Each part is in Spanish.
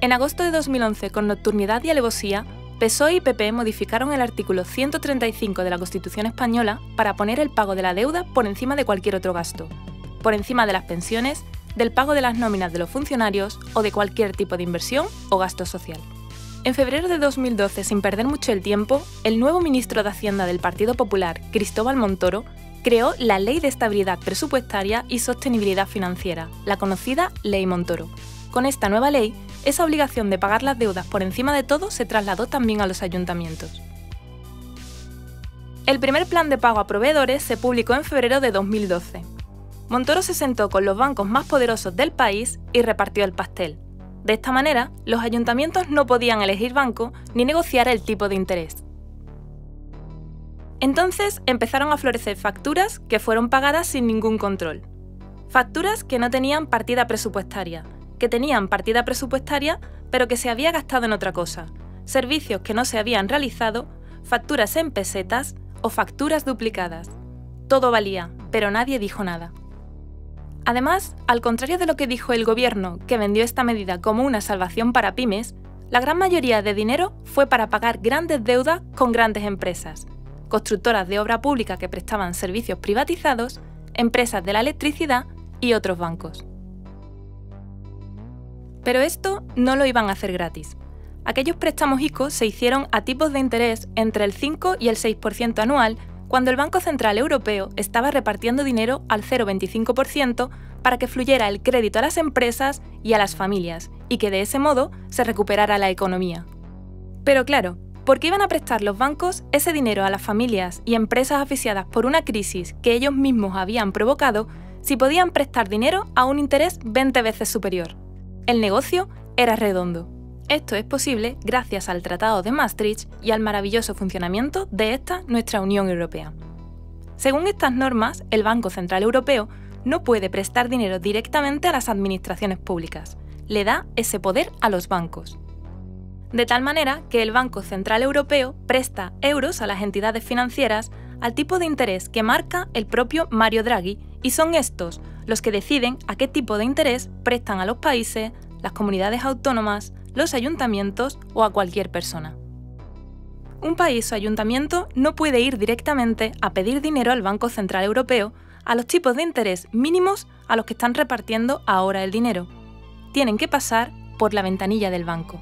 En agosto de 2011, con nocturnidad y alevosía, PSOE y PP modificaron el artículo 135 de la Constitución española para poner el pago de la deuda por encima de cualquier otro gasto, por encima de las pensiones, del pago de las nóminas de los funcionarios o de cualquier tipo de inversión o gasto social. En febrero de 2012, sin perder mucho el tiempo, el nuevo ministro de Hacienda del Partido Popular, Cristóbal Montoro, creó la Ley de Estabilidad Presupuestaria y Sostenibilidad Financiera, la conocida Ley Montoro. Con esta nueva ley, esa obligación de pagar las deudas por encima de todo se trasladó también a los ayuntamientos. El primer plan de pago a proveedores se publicó en febrero de 2012. Montoro se sentó con los bancos más poderosos del país y repartió el pastel. De esta manera, los ayuntamientos no podían elegir banco ni negociar el tipo de interés. Entonces empezaron a florecer facturas que fueron pagadas sin ningún control. Facturas que no tenían partida presupuestaria, que tenían partida presupuestaria pero que se había gastado en otra cosa, servicios que no se habían realizado, facturas en pesetas o facturas duplicadas. Todo valía, pero nadie dijo nada. Además, al contrario de lo que dijo el gobierno, que vendió esta medida como una salvación para pymes, la gran mayoría de dinero fue para pagar grandes deudas con grandes empresas, constructoras de obra pública que prestaban servicios privatizados, empresas de la electricidad y otros bancos. Pero esto no lo iban a hacer gratis. Aquellos préstamos ICO se hicieron a tipos de interés entre el 5 y el 6% anual cuando el Banco Central Europeo estaba repartiendo dinero al 0,25% para que fluyera el crédito a las empresas y a las familias y que de ese modo se recuperara la economía. Pero claro, ¿por qué iban a prestar los bancos ese dinero a las familias y empresas asfixiadas por una crisis que ellos mismos habían provocado si podían prestar dinero a un interés 20 veces superior? El negocio era redondo. Esto es posible gracias al Tratado de Maastricht y al maravilloso funcionamiento de esta nuestra Unión Europea. Según estas normas, el Banco Central Europeo no puede prestar dinero directamente a las administraciones públicas. Le da ese poder a los bancos. De tal manera que el Banco Central Europeo presta euros a las entidades financieras al tipo de interés que marca el propio Mario Draghi y son estos los que deciden a qué tipo de interés prestan a los países, las comunidades autónomas, los ayuntamientos o a cualquier persona. Un país o ayuntamiento no puede ir directamente a pedir dinero al Banco Central Europeo a los tipos de interés mínimos a los que están repartiendo ahora el dinero. Tienen que pasar por la ventanilla del banco.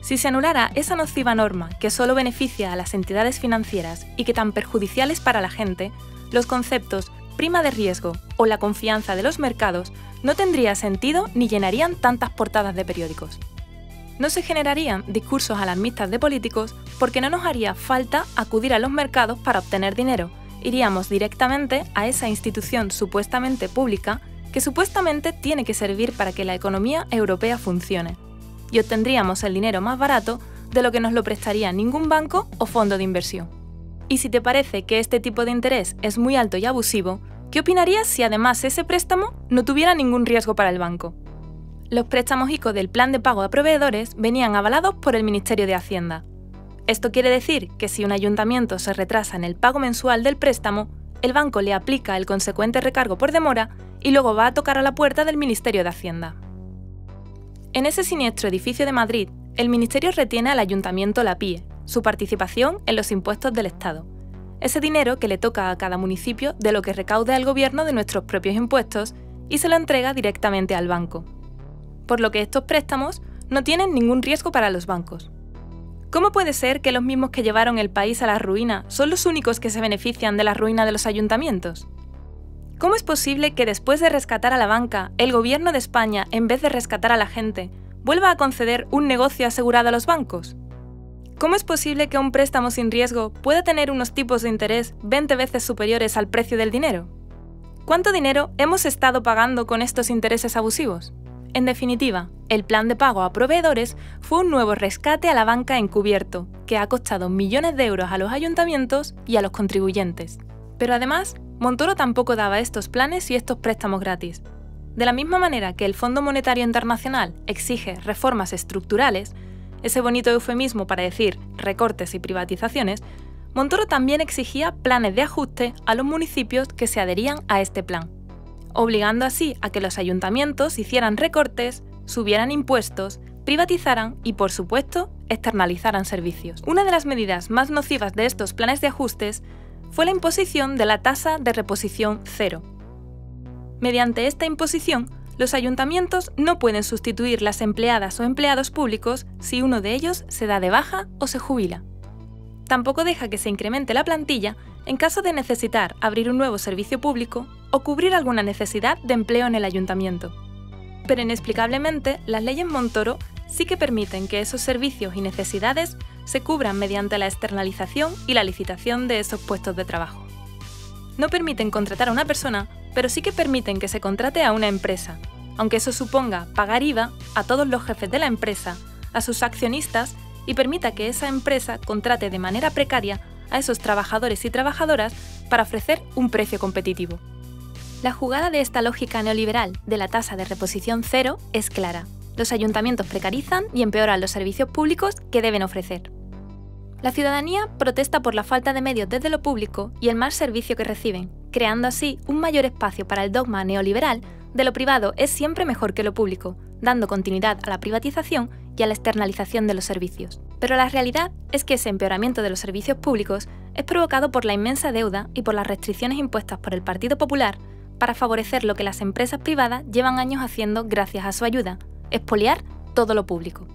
Si se anulara esa nociva norma que solo beneficia a las entidades financieras y que tan perjudicial es para la gente, los conceptos prima de riesgo o la confianza de los mercados no tendría sentido ni llenarían tantas portadas de periódicos. No se generarían discursos alarmistas de políticos porque no nos haría falta acudir a los mercados para obtener dinero. Iríamos directamente a esa institución supuestamente pública que supuestamente tiene que servir para que la economía europea funcione. Y obtendríamos el dinero más barato de lo que nos lo prestaría ningún banco o fondo de inversión. Y si te parece que este tipo de interés es muy alto y abusivo, ¿qué opinarías si además ese préstamo no tuviera ningún riesgo para el banco? Los préstamos ICO del plan de pago a proveedores venían avalados por el Ministerio de Hacienda. Esto quiere decir que si un ayuntamiento se retrasa en el pago mensual del préstamo, el banco le aplica el consecuente recargo por demora y luego va a tocar a la puerta del Ministerio de Hacienda. En ese siniestro edificio de Madrid, el Ministerio retiene al ayuntamiento la PIE, su participación en los impuestos del Estado. Ese dinero que le toca a cada municipio de lo que recaude el gobierno de nuestros propios impuestos y se lo entrega directamente al banco. Por lo que estos préstamos no tienen ningún riesgo para los bancos. ¿Cómo puede ser que los mismos que llevaron el país a la ruina son los únicos que se benefician de la ruina de los ayuntamientos? ¿Cómo es posible que después de rescatar a la banca, el gobierno de España, en vez de rescatar a la gente, vuelva a conceder un negocio asegurado a los bancos? ¿Cómo es posible que un préstamo sin riesgo pueda tener unos tipos de interés 20 veces superiores al precio del dinero? ¿Cuánto dinero hemos estado pagando con estos intereses abusivos? En definitiva, el plan de pago a proveedores fue un nuevo rescate a la banca encubierto, que ha costado millones de euros a los ayuntamientos y a los contribuyentes. Pero además, Montoro tampoco daba estos planes y estos préstamos gratis. De la misma manera que el Fondo Monetario Internacional exige reformas estructurales, ese bonito eufemismo para decir recortes y privatizaciones, Montoro también exigía planes de ajuste a los municipios que se adherían a este plan, obligando así a que los ayuntamientos hicieran recortes, subieran impuestos, privatizaran y, por supuesto, externalizaran servicios. Una de las medidas más nocivas de estos planes de ajustes fue la imposición de la tasa de reposición cero. Mediante esta imposición, los ayuntamientos no pueden sustituir las empleadas o empleados públicos si uno de ellos se da de baja o se jubila. Tampoco deja que se incremente la plantilla en caso de necesitar abrir un nuevo servicio público o cubrir alguna necesidad de empleo en el ayuntamiento. Pero inexplicablemente, las leyes Montoro sí que permiten que esos servicios y necesidades se cubran mediante la externalización y la licitación de esos puestos de trabajo. No permiten contratar a una persona, pero sí que permiten que se contrate a una empresa, aunque eso suponga pagar IVA a todos los jefes de la empresa, a sus accionistas y permita que esa empresa contrate de manera precaria a esos trabajadores y trabajadoras para ofrecer un precio competitivo. La jugada de esta lógica neoliberal de la tasa de reposición cero es clara. Los ayuntamientos precarizan y empeoran los servicios públicos que deben ofrecer. La ciudadanía protesta por la falta de medios desde lo público y el mal servicio que reciben, creando así un mayor espacio para el dogma neoliberal de lo privado es siempre mejor que lo público, dando continuidad a la privatización y a la externalización de los servicios. Pero la realidad es que ese empeoramiento de los servicios públicos es provocado por la inmensa deuda y por las restricciones impuestas por el Partido Popular para favorecer lo que las empresas privadas llevan años haciendo gracias a su ayuda, expoliar todo lo público.